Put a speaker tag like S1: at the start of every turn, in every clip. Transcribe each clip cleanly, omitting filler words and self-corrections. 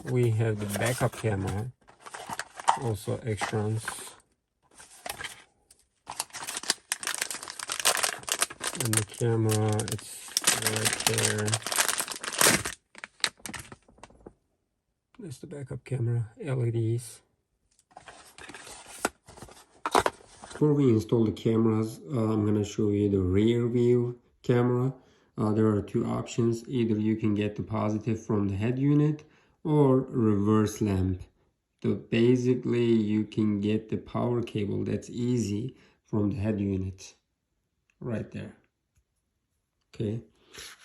S1: We have the backup camera, also Xtrons. And the camera, it's right there. That's the backup camera, LEDs. Before we install the cameras, I'm going to show you the rear view camera. There are two options. Either you can get the positive from the head unit or reverse lamp. So basically you can get the power cable, that's easy, from the head unit right there. Okay,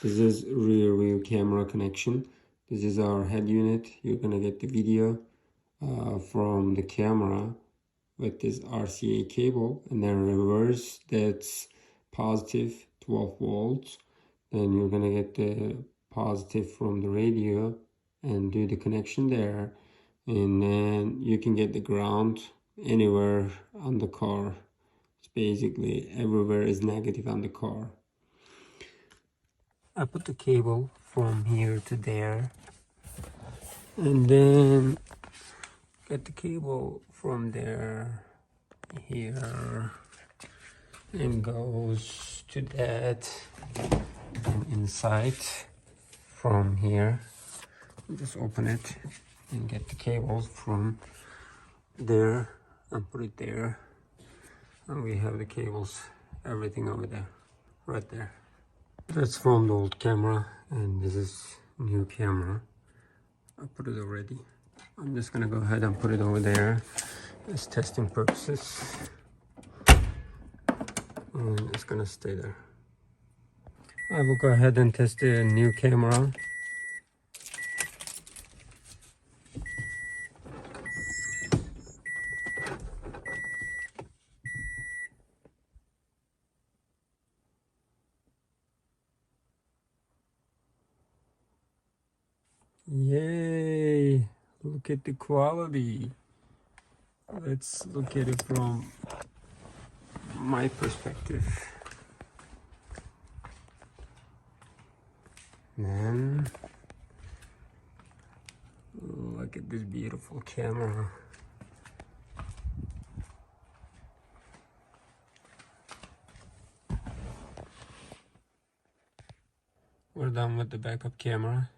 S1: this is rear view camera connection. This is our head unit. You're gonna get the video from the camera with this RCA cable, and then reverse, that's positive 12 volts. Then you're gonna get the positive from the radio and do the connection there, and then you can get the ground anywhere on the car. It's basically everywhere is negative on the car. I put the cable from here to there, and then get the cable from there here and goes to that, and inside from here just open it and get the cables from there and put it there, and we have the cables, everything over there, right there. That's from the old camera, and this is new camera. I put it already. I'm just gonna go ahead and put it over there as testing purposes, and it's gonna stay there. I will go ahead and test the new camera. Yay! Look at the quality. Let's look at it from my perspective. Man, look at this beautiful camera. We're done with the backup camera.